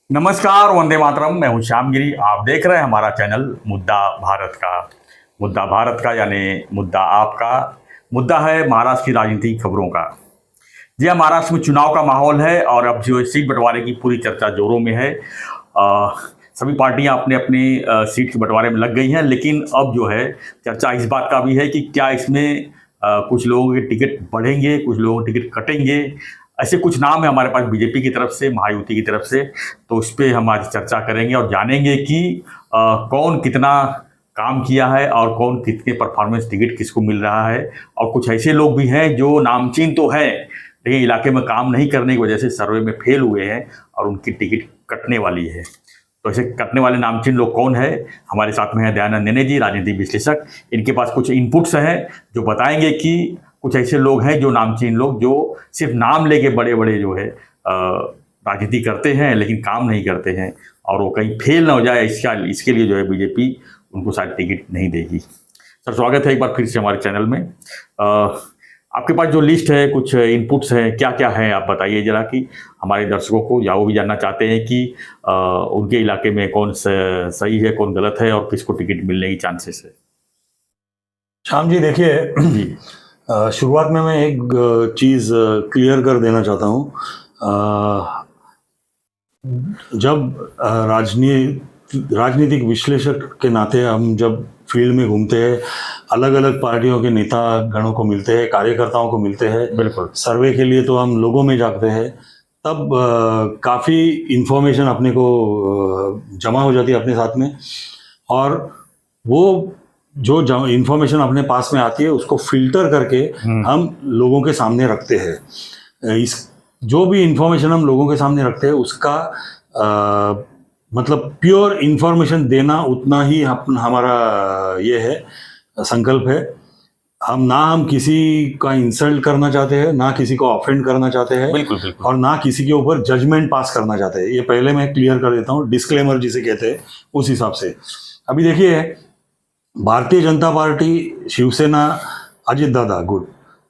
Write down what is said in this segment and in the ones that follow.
नमस्कार, वंदे मातरम। मैं हूं श्यामगिरी। आप देख रहे हैं हमारा चैनल मुद्दा भारत का। मुद्दा भारत का यानी मुद्दा आपका। मुद्दा है महाराष्ट्र की राजनीतिक खबरों का। जी हाँ, महाराष्ट्र में चुनाव का माहौल है और अब जो सीट बंटवारे की पूरी चर्चा जोरों में है। सभी पार्टियां अपने अपने सीट के बंटवारे में लग गई हैं, लेकिन अब जो है चर्चा इस बात का भी है कि क्या इसमें कुछ लोगों के टिकट बढ़ेंगे, कुछ लोगों के टिकट कटेंगे। ऐसे कुछ नाम है हमारे पास बीजेपी की तरफ से, महायुति की तरफ से। तो उस पर हम आज चर्चा करेंगे और जानेंगे कि कौन कितना काम किया है और कौन कितने परफॉर्मेंस टिकट किसको मिल रहा है। और कुछ ऐसे लोग भी हैं जो नामचीन तो हैं लेकिन इलाके में काम नहीं करने की वजह से सर्वे में फेल हुए हैं और उनकी टिकट कटने वाली है। तो ऐसे कटने वाले नामचीन लोग कौन है? हमारे साथ में है दयानंद नेने जी, राजनीतिक विश्लेषक। इनके पास कुछ इनपुट्स हैं जो बताएंगे कि कुछ ऐसे लोग हैं जो नामचीन लोग जो सिर्फ नाम लेके बड़े बड़े जो है राजनीति करते हैं लेकिन काम नहीं करते हैं, और वो कहीं फेल ना हो जाए इसके लिए जो है बीजेपी उनको शायद टिकट नहीं देगी। सर, स्वागत है एक बार फिर से हमारे चैनल में। आपके पास जो लिस्ट है, कुछ इनपुट्स हैं, क्या क्या है आप बताइए जरा, कि हमारे दर्शकों को या वो भी जानना चाहते हैं कि उनके इलाके में कौन सही है, कौन गलत है और किसको टिकट मिलने की चांसेस है। श्याम जी, देखिए, शुरुआत में मैं एक चीज़ क्लियर कर देना चाहता हूँ। जब राजनीतिक विश्लेषक के नाते हम जब फील्ड में घूमते हैं, अलग अलग पार्टियों के नेता गणों को मिलते हैं, कार्यकर्ताओं को मिलते हैं, बिल्कुल सर्वे के लिए तो हम लोगों में जाते हैं, तब काफ़ी इन्फॉर्मेशन अपने को जमा हो जाती है अपने साथ में। और वो जो इन्फॉर्मेशन अपने पास में आती है उसको फिल्टर करके हम लोगों के सामने रखते हैं। जो भी इन्फॉर्मेशन हम लोगों के सामने रखते हैं उसका मतलब प्योर इन्फॉर्मेशन देना उतना ही हमारा ये है, संकल्प है। हम किसी का इंसल्ट करना चाहते हैं, ना किसी को ऑफेंड करना चाहते हैं, बिल्कुल बिल्कुल, और ना किसी के ऊपर जजमेंट पास करना चाहते हैं। ये पहले मैं क्लियर कर देता हूँ, डिस्क्लेमर जिसे कहते हैं, उस हिसाब से। अभी देखिए, भारतीय जनता पार्टी, शिवसेना, अजित दादा, गुड।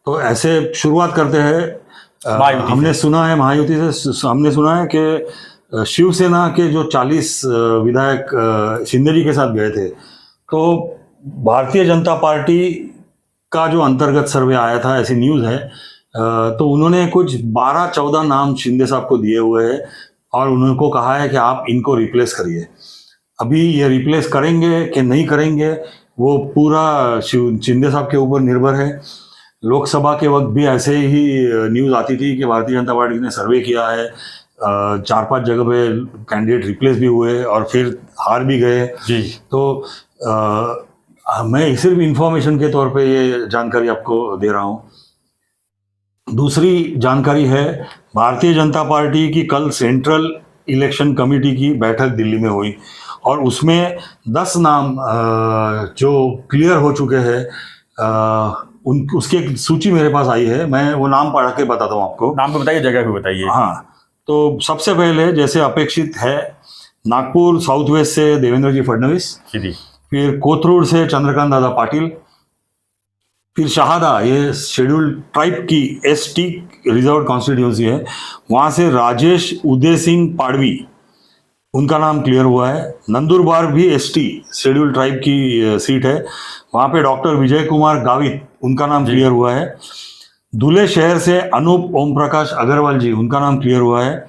तो ऐसे शुरुआत करते हैं। हमने सुना है महायुति से, हमने सुना है कि शिवसेना के जो 40 विधायक शिंदे जी के साथ गए थे। तो भारतीय जनता पार्टी का जो अंतर्गत सर्वे आया था, ऐसी न्यूज़ है, तो उन्होंने कुछ 12-14 नाम शिंदे साहब को दिए हुए हैं और उनको कहा है कि आप इनको रिप्लेस करिए। अभी ये रिप्लेस करेंगे कि नहीं करेंगे वो पूरा शिंदे साहब के ऊपर निर्भर है। लोकसभा के वक्त भी ऐसे ही न्यूज़ आती थी कि भारतीय जनता पार्टी ने सर्वे किया है, 4-5 जगह पे कैंडिडेट रिप्लेस भी हुए और फिर हार भी गए जी। तो मैं सिर्फ इंफॉर्मेशन के तौर पे ये जानकारी आपको दे रहा हूँ। दूसरी जानकारी है, भारतीय जनता पार्टी की कल सेंट्रल इलेक्शन कमेटी की बैठक दिल्ली में हुई और उसमें 10 नाम जो क्लियर हो चुके हैं, उसकी एक सूची मेरे पास आई है। मैं वो नाम पढ़ के बताता हूँ आपको। नाम तो बताइए, जगह भी बताइए। हाँ, तो सबसे पहले जैसे अपेक्षित है, नागपुर साउथ वेस्ट से देवेंद्र जी फडणवीस, फिर कोथरूड से चंद्रकांत दादा पाटिल, फिर शहादा, ये शेड्यूल ट्राइब की ST रिजर्व कॉन्स्टिट्यूंसी है, वहाँ से राजेश उदय सिंह पाड़वी, उनका नाम क्लियर हुआ है। नंदुरबार भी ST शेड्यूल ट्राइब की सीट है, वहाँ पे डॉक्टर विजय कुमार गावित, उनका नाम क्लियर हुआ है। धुले शहर से अनूप ओम प्रकाश अग्रवाल जी, उनका नाम क्लियर हुआ है।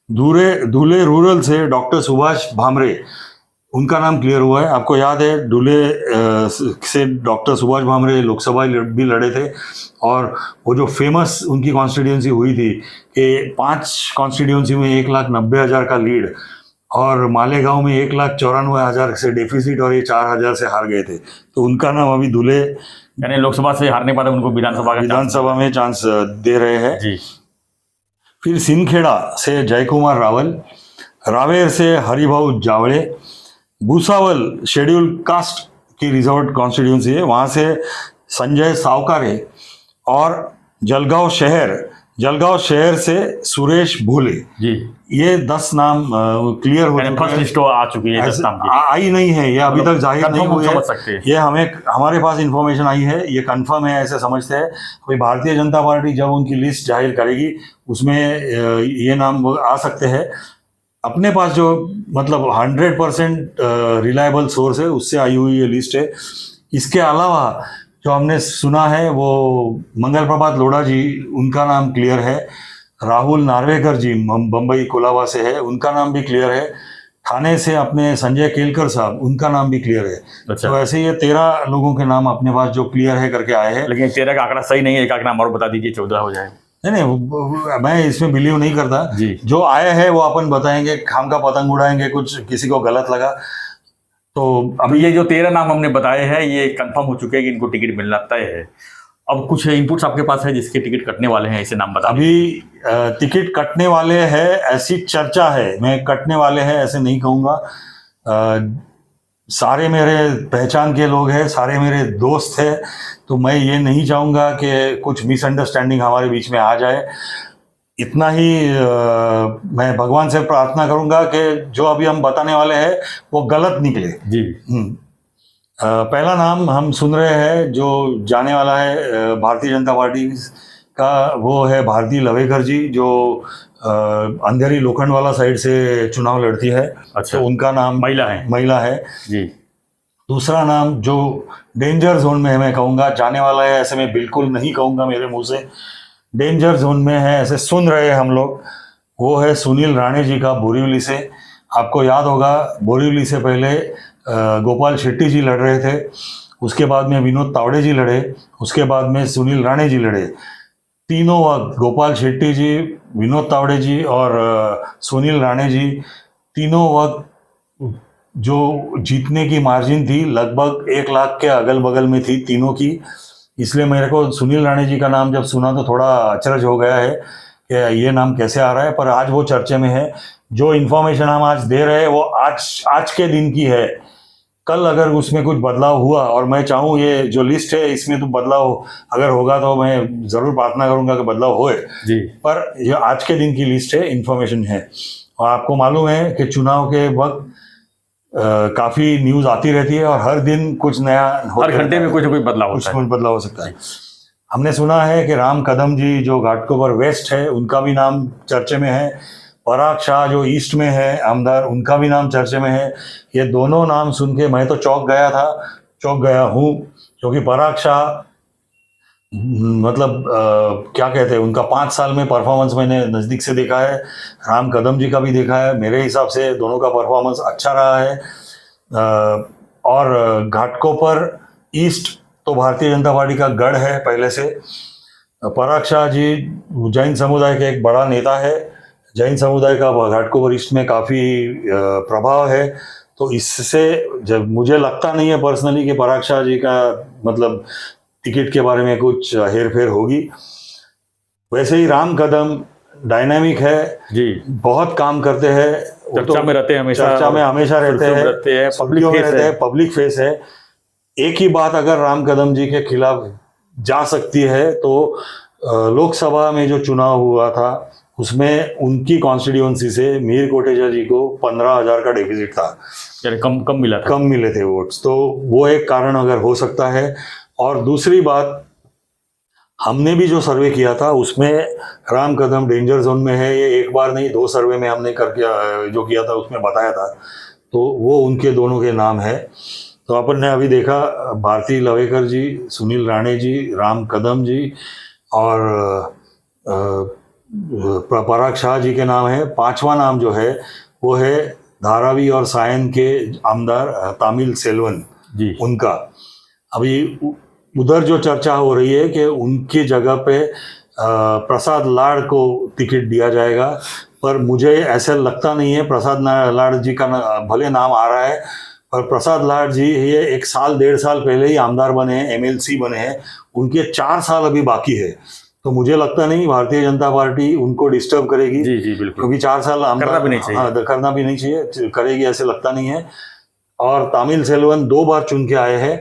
धुले रूरल से डॉक्टर सुभाष भामरे, उनका नाम क्लियर हुआ है। आपको याद है, धुले से डॉक्टर सुभाष भामरे लोकसभा भी लड़े थे और वो जो फेमस उनकी कॉन्स्टिट्यूंसी हुई थी कि 5 कॉन्स्टिट्यूंसी में 1,90,000 का लीड और मालेगांव में 1,94,000 से डेफिसिट और ये 4,000 से हार गए थे। तो उनका नाम अभी धुले, यानी लोकसभा से हारने पर उनको विधानसभा में चांस दे रहे हैं जी। फिर सिंदखेड़ा से जयकुमार रावल, रावेर से हरिभाऊ जावड़े, भूसावल शेड्यूल कास्ट की रिजर्व कॉन्स्टिट्यूंसी है, वहाँ से संजय सावकारे, और जलगांव शहर से सुरेश भोले जी। ये 10 नाम क्लियर हो चुके हैं। फर्स्ट लिस्ट आ चुकी है, 10 नाम की आई नहीं है, ये अभी तक जाहिर नहीं हुई है। ये हमारे पास इंफॉर्मेशन आई है, ये कंफर्म है, ऐसे समझते हैं। अभी भारतीय जनता पार्टी जब उनकी लिस्ट जाहिर करेगी उसमें ये नाम आ सकते हैं। अपने पास जो मतलब 100% रिलायबल सोर्स है उससे आई हुई ये लिस्ट है। इसके अलावा जो हमने सुना है वो मंगल प्रभात लोढ़ा जी, उनका नाम क्लियर है। राहुल नार्वेकर जी बम्बई कोलाबा से है, उनका नाम भी क्लियर है। ठाणे से अपने संजय केलकर साहब, उनका नाम भी क्लियर है। अच्छा। तो ऐसे ये 13 लोगों के नाम अपने पास जो क्लियर है करके आए हैं। लेकिन 13 का आंकड़ा सही नहीं है, एक आंकड़ा और बता दीजिए, 14 हो जाए। नहीं, मैं इसमें बिलीव नहीं करता जी। जो आए हैं वो अपन बताएंगे, खाम का पतंग उड़ाएंगे, कुछ किसी को गलत लगा तो अभी ये जो 13 नाम हमने बताए हैं ये कंफर्म हो चुके हैं कि इनको टिकट मिलना तय है। अब कुछ इनपुट्स आपके पास है जिसके टिकट कटने वाले हैं, ऐसे नाम बता अभी टिकट कटने वाले हैं ऐसी चर्चा है, मैं कटने वाले हैं ऐसे नहीं कहूँगा। सारे मेरे पहचान के लोग हैं, सारे मेरे दोस्त हैं, तो मैं ये नहीं चाहूँगा कि कुछ मिसअंडरस्टैंडिंग हमारे बीच में आ जाए। इतना ही मैं भगवान से प्रार्थना करूँगा कि जो अभी हम बताने वाले हैं वो गलत निकले। जी। पहला नाम हम सुन रहे हैं जो जाने वाला है भारतीय जनता पार्टी का, वो है भारती लवेकर जी, जो अंधेरी लोखंडवाला साइड से चुनाव लड़ती है। अच्छा। तो उनका नाम महिला है जी। दूसरा नाम जो डेंजर जोन में है, मैं कहूँगा जाने वाला है ऐसे मैं बिल्कुल नहीं कहूँगा मेरे मुंह से, डेंजर जोन में है ऐसे सुन रहे हैं हम लोग, वो है सुनील राणे जी का बोरीवली से। आपको याद होगा बोरीवली से पहले गोपाल शेट्टी जी लड़ रहे थे, उसके बाद में विनोद तावड़े जी लड़े, उसके बाद में सुनील राणे जी लड़े। तीनों वक्त गोपाल शेट्टी जी, विनोद तावड़े जी और सुनील राणे जी, तीनों वक्त जो जीतने की मार्जिन थी लगभग 1 लाख के अगल बगल में थी तीनों की। इसलिए मेरे को सुनील राणे जी का नाम जब सुना तो थोड़ा अचरज हो गया है कि ये नाम कैसे आ रहा है, पर आज वो चर्चे में है। जो इन्फॉर्मेशन हम आज दे रहे हैं वो आज के दिन की है। कल अगर उसमें कुछ बदलाव हुआ, और मैं चाहूँ ये जो लिस्ट है इसमें तो बदलाव अगर होगा तो मैं ज़रूर प्रार्थना करूँगा कि बदलाव होए जी, पर ये आज के दिन की लिस्ट है, इन्फॉर्मेशन है। और आपको मालूम है कि चुनाव के वक्त काफ़ी न्यूज़ आती रहती है और हर दिन कुछ नया, हर घंटे में कुछ ना कुछ बदलाव होता है। कुछ बदलाव हो सकता है। हमने सुना है कि राम कदम जी जो घाटकोपर वेस्ट है उनका भी नाम चर्चे में है, पराग शाह जो ईस्ट में है आमदार, उनका भी नाम चर्चे में है। ये दोनों नाम सुन के मैं तो चौंक गया हूँ, क्योंकि पराग शाह मतलब क्या कहते हैं, उनका 5 साल में परफॉर्मेंस मैंने नज़दीक से देखा है, राम कदम जी का भी देखा है। मेरे हिसाब से दोनों का परफॉर्मेंस अच्छा रहा है। और घाटकोपर ईस्ट तो भारतीय जनता पार्टी का गढ़ है पहले से। पराग शाह जी जैन समुदाय के एक बड़ा नेता है, जैन समुदाय का घाटकोपर ईस्ट में काफ़ी प्रभाव है। तो इससे जब मुझे लगता नहीं है पर्सनली कि पराग शाह जी का मतलब टिकट के बारे में कुछ हेर फेर होगी। वैसे ही राम कदम डायनामिक है जी, बहुत काम करते हैं, चर्चा में रहते हैं हमेशा, चर्चा में हमेशा रहते हैं, पब्लिक फेस है। एक ही बात अगर राम कदम जी के खिलाफ जा सकती है तो लोकसभा में जो चुनाव हुआ था उसमें उनकी कॉन्स्टिट्यूएंसी से मीर कोटेचा जी को 15,000 का डेफिसिट था, यानी कम मिला था, कम मिले थे वोट्स। तो वो एक कारण अगर हो सकता है। और दूसरी बात, हमने भी जो सर्वे किया था उसमें राम कदम डेंजर जोन में है, ये एक बार नहीं 2 सर्वे में हमने करके जो किया था उसमें बताया था, तो वो उनके दोनों के नाम है। तो अपन ने अभी देखा भारती लवेकर जी, सुनील राणे जी, राम कदम जी और पराग शाह जी के नाम है। 5वां नाम जो है वो है धारावी और सायन के आमदार तामिल सेल्वन जी, उनका। अभी उधर जो चर्चा हो रही है कि उनकी जगह पे प्रसाद लाड़ को टिकट दिया जाएगा, पर मुझे ऐसा लगता नहीं है। प्रसाद लाड़ जी का भले नाम आ रहा है, पर प्रसाद लाड़ जी ये 1 साल 1.5 साल पहले ही आमदार बने हैं, MLC बने हैं, उनके 4 साल अभी बाकी है। तो मुझे लगता नहीं भारतीय जनता पार्टी उनको डिस्टर्ब करेगी। जी जी बिल्कुल, क्योंकि 4 साल करना भी नहीं चाहिए। हाँ, करना भी नहीं चाहिए, करेगी ऐसे लगता नहीं है। और तामिल सेल्वन 2 बार चुन के आए हैं,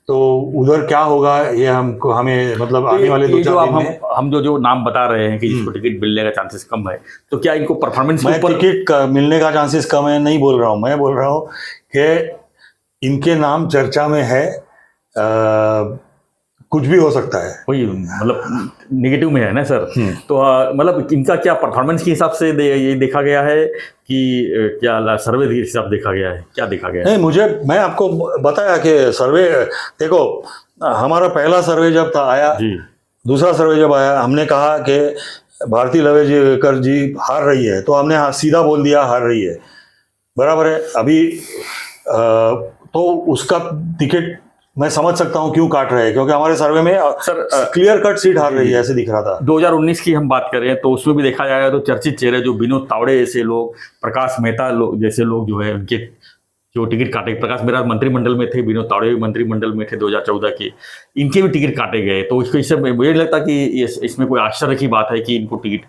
तो उधर क्या होगा ये हमें मतलब आने वाले 2-4 दिन में हम जो नाम बता रहे हैं कि जिसको टिकट मिलने का चांसेस कम है, तो क्या इनको परफॉर्मेंस मैं टिकट मिलने का चांसेस कम है नहीं बोल रहा हूँ, मैं बोल रहा हूँ कि इनके नाम चर्चा में है। कुछ भी हो सकता है। वही मतलब निगेटिव में है ना सर। तो मतलब इनका क्या परफॉर्मेंस के हिसाब से ये देखा गया है कि क्या सर्वे के हिसाब देखा गया है, क्या देखा गया है? नहीं, मैं आपको बताया कि सर्वे, देखो हमारा पहला सर्वे जब था आया, जी दूसरा सर्वे जब आया, हमने कहा कि भारती लवेकर जी हार रही है, तो हमने सीधा बोल दिया हार रही है, बराबर है। अभी तो उसका टिकट मैं समझ सकता हूँ क्यों काट रहे हैं, क्योंकि हमारे सर्वे में सर क्लियर कट सीट हार रही है ऐसे दिख रहा था। 2019 की हम बात करें तो उसमें भी देखा जाएगा तो चर्चित चेहरे जो विनोद तावड़े जैसे लोग, प्रकाश मेहता जैसे लोग जो है उनके जो टिकट काटे, प्रकाश मेहता मंत्रिमंडल में थे, विनोद तावड़े भी मंत्रिमंडल में थे 2014 के, इनके भी टिकट काटे गए। तो इससे मुझे नहीं लगता कि इसमें कोई आश्चर्य की बात है कि इनको टिकट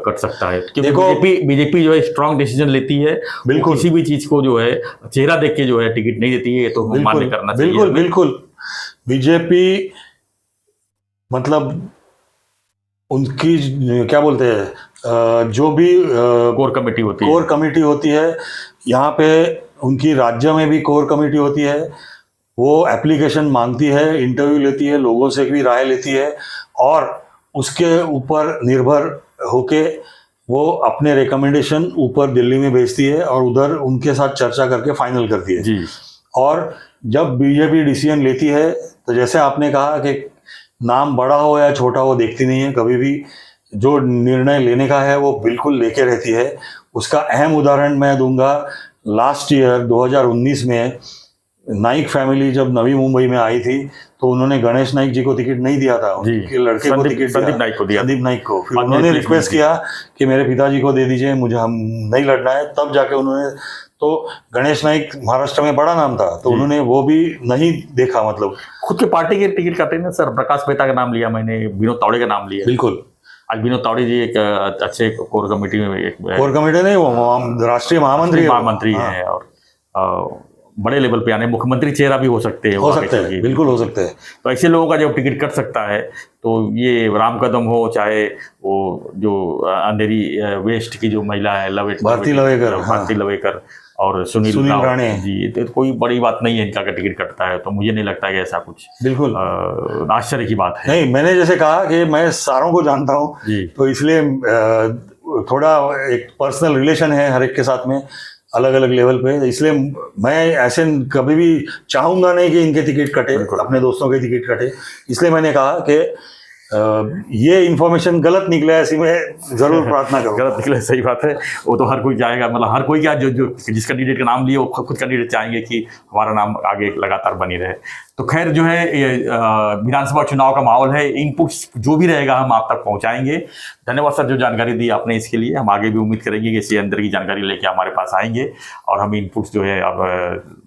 कट सकता है, क्योंकि बीजेपी जो है स्ट्रांग डिसीजन लेती है, बिल्कुल किसी भी चीज को जो है चेहरा देख के जो है टिकट नहीं देती है, तो मान्य करना चाहिए। बिल्कुल बिल्कुल, बीजेपी मतलब उनकी क्या बोलते हैं, जो भी कोर कमेटी होती है यहाँ पे, उनकी राज्य में भी कोर कमेटी होती है, वो एप्लीकेशन मांगती है, इंटरव्यू लेती है, लोगों से भी राय लेती है, और उसके ऊपर निर्भर होके वो अपने रिकमेंडेशन ऊपर दिल्ली में भेजती है और उधर उनके साथ चर्चा करके फाइनल करती है जी। और जब बीजेपी डिसीजन लेती है तो जैसे आपने कहा कि नाम बड़ा हो या छोटा हो देखती नहीं है, कभी भी जो निर्णय लेने का है वो बिल्कुल लेके रहती है। उसका अहम उदाहरण मैं दूंगा, लास्ट ईयर 2019 में नाइक फैमिली जब नवी मुंबई में आई थी तो उन्होंने गणेश नाइक जी को टिकट नहीं दिया था, उनके लड़के को टिकट संदीप नाइक को दिया, संदीप नाइक को। फिर उन्होंने रिक्वेस्ट किया कि मेरे पिताजी को दे दीजिए, मुझे हम नहीं लड़ना है, तब जाके उन्होंने, तो गणेश नाइक महाराष्ट्र में बड़ा नाम था तो उन्होंने वो भी नहीं देखा, मतलब खुद के पार्टी के टिकट काटे ना सर। प्रकाश मेहता का नाम लिया मैंने, विनोद तावड़े का नाम लिया। बिल्कुल, आज विनोद तावड़े जी एक अच्छे कोर कमेटी में, कोर कमेटी नहीं, वो राष्ट्रीय महामंत्री हैं और बड़े लेवल पे आने मुख्यमंत्री चेहरा भी हो सकते हैं, बिल्कुल हो सकते हैं। तो ऐसे लोगों का जब टिकट कट सकता है तो ये राम कदम हो, चाहे वो जो अंधेरी वेस्ट की जो महिला है भारती लवेकर और सुनील राणे जी, तो कोई बड़ी बात नहीं है इनका टिकट कटता है, तो मुझे नहीं लगता कि ऐसा कुछ बिल्कुल आश्चर्य की बात है। नहीं, मैंने जैसे कहा कि मैं सारों को जानता हूँ, तो इसलिए थोड़ा एक पर्सनल रिलेशन है हर एक के साथ में अलग अलग लेवल पे, इसलिए मैं ऐसे कभी भी चाहूंगा नहीं कि इनके टिकट कटे, अपने दोस्तों के टिकट कटे। इसलिए मैंने कहा कि ये इन्फॉर्मेशन गलत निकले, ऐसी मैं जरूर प्रार्थना करूँगा। गलत निकले, सही बात है, वो तो हर कोई चाहेगा, मतलब हर कोई क्या, जो जिस कैंडिडेट का नाम लिए वो खुद कैंडिडेट चाहेंगे कि हमारा नाम आगे लगातार बनी रहे। तो खैर जो है विधानसभा चुनाव का माहौल है, इनपुट्स जो भी रहेगा हम आप तक पहुंचाएंगे। धन्यवाद सर जो जानकारी दी आपने इसके लिए। हम आगे भी उम्मीद करेंगे कि इससे अंदर की जानकारी लेके हमारे पास आएंगे और हम इनपुट्स जो है अब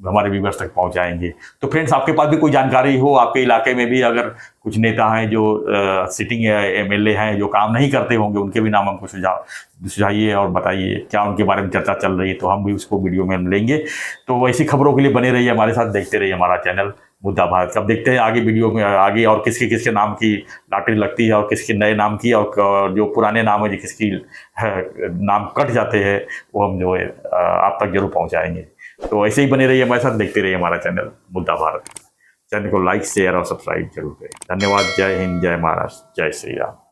हमारे व्यूअर्स तक पहुंचाएंगे। तो फ्रेंड्स, आपके पास भी कोई जानकारी हो, आपके इलाके में भी अगर कुछ नेता हैं जो सिटिंग एमएलए हैं जो काम नहीं करते होंगे, उनके भी नाम हमको सुझाइए और बताइए क्या उनके बारे में चर्चा चल रही है, तो हम भी उसको वीडियो में लेंगे। तो ऐसी खबरों के लिए बने रहिए हमारे साथ, देखते रहिए हमारा चैनल मुद्दा भारत। अब देखते हैं आगे वीडियो में आगे और किसके किसके नाम की लॉटरी लगती है और किसके नए नाम की, और जो पुराने नाम है जो किसकी नाम कट जाते हैं वो हम जो है आप तक जरूर पहुंचाएंगे। तो ऐसे ही बने रहिए हमारे साथ, देखते रहिए हमारा चैनल मुद्दा भारत। चैनल को लाइक शेयर और सब्सक्राइब जरूर करें। धन्यवाद। जय हिंद, जय महाराष्ट्र, जय श्री राम।